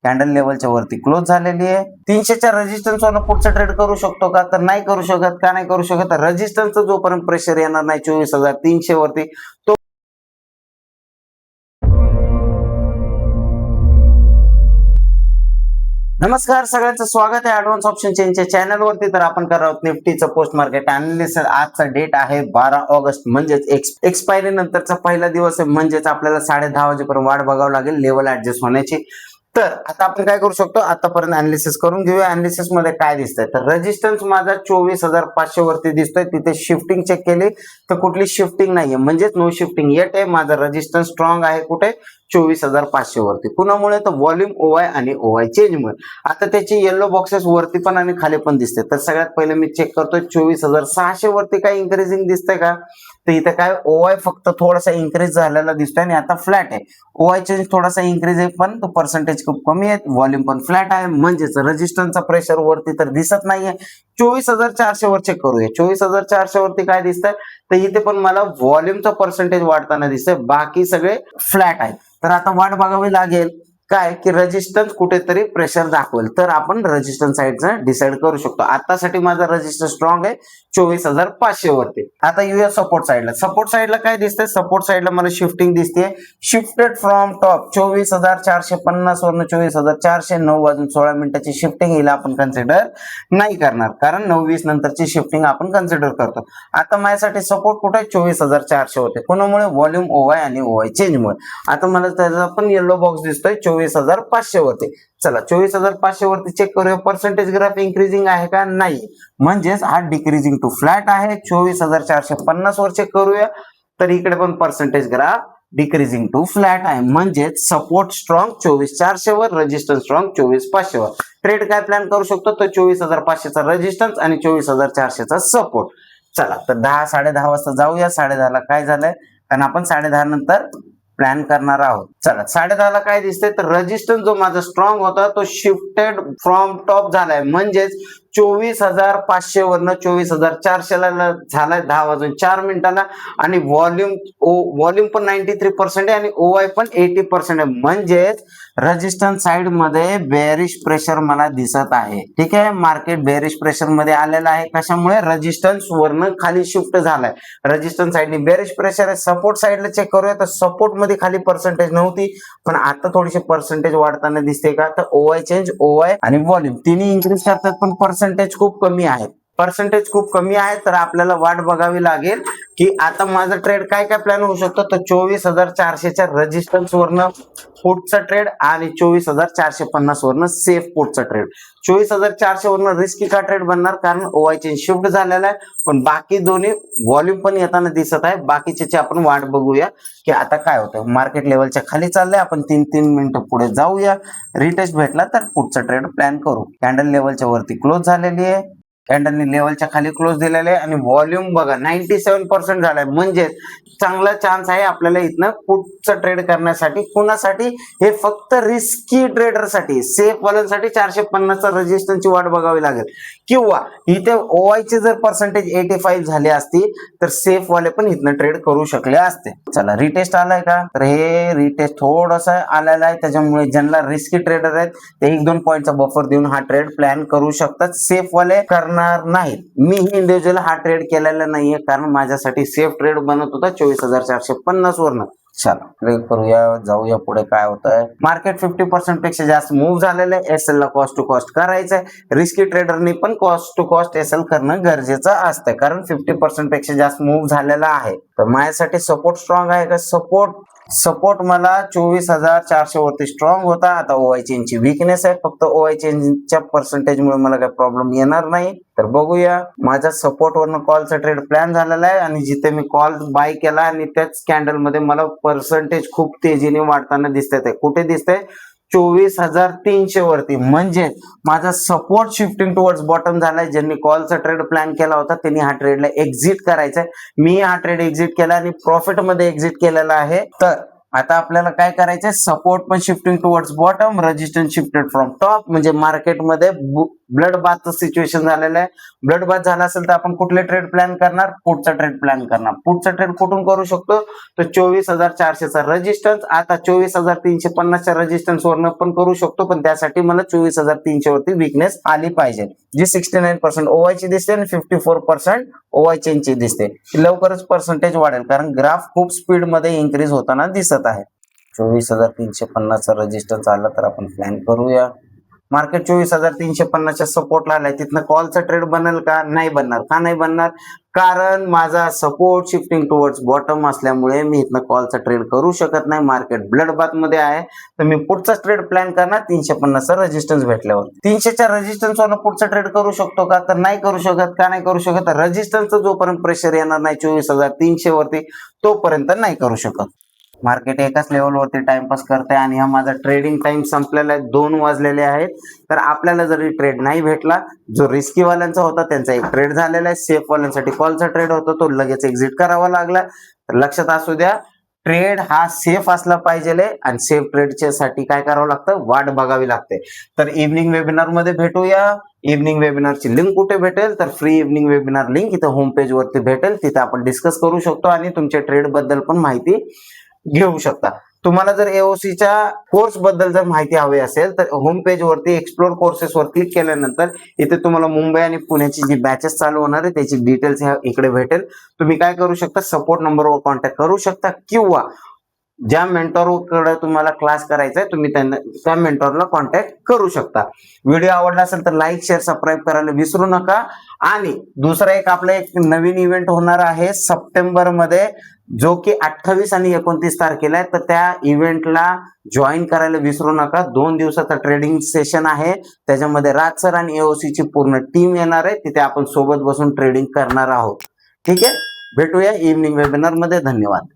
Candle लेवलच्या वरती close झालेली आहे. 300च्या रेजिस्टन्स वर पुढचा ट्रेड करू शकतो का, तर नाही करू शकत. का नाही करू शकत, रेजिस्टन्सचा जोपर्यंत प्रेशर येणार नाही 24,300 वरती तो नमस्कार, सगळ्यांचं स्वागत आहे ऍडव्हान्स ऑप्शन चेनच्या चॅनल वरती. तर आपण करत आहोत निफ्टीचं पोस्ट मार्केट अनालिसिस. आजचा डेट आहे 12 ऑगस्ट, म्हणजेच एक्सपायरी नंतरचा पहिला दिवस आहे. म्हणजेच आपल्याला 10:30 वाजेपर्यंत वाट बघावं लागेल लेवल ऍडजस्ट होण्याची. तर आता आपण काय करू शकतो, आतापर्यंत अनालिसिस करून घेऊया. अनालिसिस मध्ये काय दिसतंय, तर रेजिस्टन्स माझा 24,500 वरती दिसतोय. तिथे शिफ्टिंग चेक केली तर कुठली शिफ्टिंग नाहीये, म्हणजेच नो शिफ्टिंग येत आहे. माझा रेजिस्टन्स स्ट्रॉंग आहे कुठे, 24,500 वरती. कुणामुळे, तर व्हॉल्यूम ओवाय आणि ओवाय चेंजमुळे. आता त्याचे येलो बॉक्सेस वरती पण आणि खाली पण दिसते. तर सगळ्यात पहिले मी चेक करतोय 24,600 वरती काय इन्क्रीजिंग दिसतंय का, तर इथे काय ओवाय फक्त थोडासा इन्क्रीज झालेला दिसतोय आणि आता फ्लॅट आहे. ओवाय चेंज थोडासा इन्क्रीज आहे पण तो पर्सेंटेज खूप कमी आहे. व्हॉल्यूम पण फ्लॅट आहे, म्हणजेच रेजिस्टन्सचा प्रेशर वरती तर दिसत नाहीये. 24,400 वर चेक करूया. 24,400 वरती काय दिसतंय, तर इथे पण मला व्हॉल्यूमचा पर्सेंटेज वाढताना दिसतंय, बाकी सगळे फ्लॅट आहेत. तर आता वाट बघावी लागेल काय की रेजिस्टन्स कुठेतरी प्रेशर दाखवेल, तर आपण रेजिस्टन्स साईडचं डिसाइड करू शकतो. आतासाठी माझा रेजिस्टन्स स्ट्रॉंग आहे 24,500 वरती. आता येऊया सपोर्ट साईडला. सपोर्ट साईडला काय दिसतंय, सपोर्ट साईडला मला शिफ्टिंग दिसते. शिफ्टेड फ्रॉम टॉप 24,450 वरून 24,400 9 वाजून 16 मिनिटाची शिफ्टिंग येईल आपण कन्सिडर नाही करणार, कारण 9:20 नंतरची शिफ्टिंग आपण कन्सिडर करतो. आता माझ्यासाठी सपोर्ट कुठे 24,400 होते. कोणामुळे, व्हॉल्यूम ओवाय आणि ओवाय चेंजमुळे. आता मला त्याचा पण येलो बॉक्स दिसतोय 24,500 वरती. चला 24,500 वरती चेक करूया. पर्सेंटेज ग्राफ इन्क्रीजिंग आहे का, नाही, म्हणजेच हा डिक्रीजिंग टू फ्लॅट आहे. 24,450 वर चेक करूया, तर इकडे पण percentage graph decreasing to flat आहे, म्हणजेच सपोर्ट स्ट्रॉंग 24,400 वर, रेजिस्टन्स स्ट्रॉंग 24,500 वर. ट्रेड काय प्लॅन करू शकतो, तर 24,500 चा रेजिस्टन्स आणि 24,400 चा सपोर्ट. चला तर 10-10:30 वाजता जाऊया. 10:30 ला काय झालंय, कारण आपण 10:30 नंतर प्लॅन करणार आहोत. चला 10:30 ला काय दिसतंय, तर रेजिस्टन्स जो माझा स्ट्रॉंग होता तो शिफ्टेड फ्रॉम टॉप झालाय, म्हणजेच 24,500 वरनं 24,400 ला झालाय 10 वाजून 4 मिनिटाला. आणि व्हॉल्यूम पण 93% आहे आणि ओवाय पण 80% आहे, म्हणजेच रेजिस्टन्स साइड मध्ये बेरिश प्रेशर मला दिसत आहे. ठीक आहे, मार्केट बेरिश प्रेशर मध्ये आलेलं आहे. कशामुळे, रेजिस्टन्स वरनं खाली शिफ्ट झालाय. रेजिस्टन्स साइडने बेरिश प्रेशर आहे. सपोर्ट साइडला चेक करूया, तर सपोर्ट मध्ये खाली पर्सेंटेज नव्हती, पण आता थोडीशी पर्सेंटेज वाढताना दिसते का, तर ओवाय चेंज, ओवाय आणि व्हॉल्यूम तिन्ही इन्क्रीज करतात, पण पर्सेंटेज खूप कमी आहे. पर्सेंटेज खूप कमी आहे, तर आपल्याला वाट बघावी लागेल की आता माझा ट्रेड काय काय प्लॅन होऊ शकतो. तर 24,400च्या रेजिस्टन्स वरनं पुटचा ट्रेड आणि 24,450 वरनं सेफ पुटचा ट्रेड. 24,400 वरनं रिस्की का ट्रेड बनणार, कारण ओवाय चेंज शिफ्ट झालेला आहे, पण बाकी दोन्ही व्हॉल्यूम पण येताना दिसत आहे. बाकीचे आपण वाट बघूया की आता काय होतं. मार्केट लेवलच्या खाली चाललंय, आपण 3-3 मिनिटं पुढे जाऊया. रिटेस्ट भेटला तर पुटचा ट्रेड प्लॅन करू. कॅन्डल लेवलच्या वरती क्लोज झालेली आहे, कॅन्डलने लेवलच्या खाली क्लोज दिलेले आहे आणि व्हॉल्यूम बघा 97% झालाय, म्हणजे चांगला चान्स आहे आपल्याला इथनं पुटचा ट्रेड करण्यासाठी. कुणासाठी, हे फक्त रिस्की ट्रेडरसाठी. सेफ वाल्यांसाठी 450चा रेजिस्टन्सची वाट बघावी लागेल, किंवा इथे ओवायचे जर पर्सेंटेज 85 झाले असती तर सेफ वाले पण इथनं ट्रेड करू शकले असते. चला रिटेस्ट आलाय का, तर हे रिटेस्ट थोडस आलेला आहे, त्याच्यामुळे ज्यांना रिस्की ट्रेडर आहेत ते 1-2 पॉईंटचा बफर देऊन हा ट्रेड प्लॅन करू शकतात. सेफ वाले करणार नाहीत. मी इंडिव्हिज्युअल हा ट्रेड केलेला नाहीये, कारण माझ्यासाठी सेफ ट्रेड बनत होता 24,450 वरनं. चला ट्रेड करूया, जाऊया पुढे काय होतंय. मार्केट 50% पेक्षा जास्त मूव्ह झालेलं आहे. एसएल ला कॉस्ट टू कॉस्ट करायचंय. रिस्की ट्रेडरनी पण कॉस्ट टू कॉस्ट एसएल करणं गरजेचं असतं, कारण 50% पेक्षा जास्त मूव्ह झालेला आहे. तर माझ्यासाठी सपोर्ट स्ट्रॉंग आहे का, सपोर्ट मला 24,400 वरती स्ट्रॉंग होता. आता ओवाय चेंजची विकनेस आहे, फक्त ओवाय चेंजच्या पर्सेंटेजमुळे मला काही प्रॉब्लेम येणार नाही. तर बघूया, माझा सपोर्ट वरनं कॉलचा ट्रेड प्लॅन झालेला आहे आणि जिथे मी कॉल बाय केला आणि त्याच कॅन्डल मध्ये मला पर्सेंटेज खूप तेजीने वाढताना दिसतंय. ते कुठे दिसतंय, 24,300 वरती, म्हणजे माझा सपोर्ट शिफ्टिंग टुवर्ड्स बॉटम झालाय. ज्यांनी कॉलचा ट्रेड प्लॅन केला होता त्यांनी हा ट्रेडला एक्झिट करायचा आहे. मी हा ट्रेड एक्झिट केला आणि प्रॉफिट मध्ये एक्झिट केलेला आहे. तर आता आपल्याला काय करायचंय, सपोर्ट पण shifting towards bottom, resistance shifted from top. म्हणजे मार्केटमध्ये ब्लड बाथचं सिच्युएशन झालेलं आहे. ब्लड बाथ झाला असेल तर आपण कुठले ट्रेड प्लॅन करणार, पुढचा ट्रेड प्लॅन करणार. पुढचा ट्रेड कुठून करू शकतो, तर 24,400चा रेजिस्टन्स. आता 24,350च्या रेजिस्टन्स वरनं पण करू शकतो, पण त्यासाठी मला 24,300 वरती विकनेस आली पाहिजे, जी 69% OI ची दिसते आणि 54% OI चेनची दिसते. लवकरच पर्सेंटेज वाढेल, कारण ग्राफ खूप स्पीड मध्ये इन्क्रीज होताना दिसत आहे. 24,350चा रेजिस्टन्स आला तर आपण प्लॅन करूया. मार्केट 24,350च्या सपोर्टला आलाय, तिथनं कॉलचा ट्रेड बनेल का, नाही बनणार. का नाही बनणार, कारण माझा सपोर्ट शिफ्टिंग टुवर्ड्स बॉटम असल्यामुळे मी इथनं कॉलचा ट्रेड करू शकत नाही. मार्केट ब्लड बाथ मध्ये आहे, तर मी पुढचा ट्रेड प्लॅन करणार 350चा रेजिस्टन्स भेटल्यावर. 300च्या रेजिस्टन्स वरनं पुढचा ट्रेड करू शकतो का, तर नाही करू शकत. का नाही करू शकत, रेजिस्टन्सचं जोपर्यंत प्रेशर येणार नाही 24,300 वरती, तोपर्यंत नाही करू शकत. मार्केट एकाच लेवलवरती टाइमपास करते आणि हा माझा ट्रेडिंग टाइम संपलेला आहे, 2 वाजलेले आहेत. तर आपल्याला जरी ट्रेड नाही भेटला, जो रिस्की वाल्यांचा होता त्यांचा एक ट्रेड झालेला आहे, सेफ वाल्यांसाठी कॉलचा ट्रेड होता तो लगेच एक्झिट करावा लागला. तर लक्षात असू द्या, ट्रेड हा सेफ असला पाहिजे आणि सेफ ट्रेडच्या साठी काय करावं लागतं, वाट बघावी लागते. तर इव्हनिंग वेबिनार मध्ये भेटूया. इव्हनिंग वेबिनारची लिंक कुठे भेटेल, तर फ्री इव्हनिंग वेबिनार लिंक इथं होम पेज वरती भेटेल, तिथे आपण डिस्कस करू शकतो आणि तुमच्या ट्रेड बद्दल पण माहिती घेऊ शकता. तुम्हाला जर एओसीच्या कोर्स बद्दल जर माहिती हवी असेल तर होम पेज वरती एक्सप्लोर कोर्सेस वर क्लिक केल्यानंतर इथे तुम्हाला मुंबई आणि पुण्याची जी बॅचेस चालू होणार आहे त्याची डिटेल्स इकडे भेटेल. तुम्ही काय करू शकता, सपोर्ट नंबरवर कॉन्टॅक्ट करू शकता, किंवा ज्या मेंटॉरकडे तुम्हाला क्लास करायचा आहे तुम्ही त्यांना त्या मेंटॉरला कॉन्टॅक्ट करू शकता. व्हिडिओ आवडला असेल तर लाईक शेअर सबस्क्राईब करायला विसरू नका. आणि दुसरा एक आपला एक नवीन इव्हेंट होणार आहे सप्टेंबर मध्ये, जो की 28 आणि 29 तारखेला आहे. तर त्या इव्हेंटला जॉईन करायला विसरू नका. 2 दिवसाचा ट्रेडिंग सेशन आहे, त्याच्यामध्ये राज सर आणि एओसी ची पूर्ण टीम येणार आहे. तिथे आपण सोबत बसून ट्रेडिंग करणार आहोत. ठीक आहे, भेटूया इव्हनिंग वेबिनार मध्ये. धन्यवाद.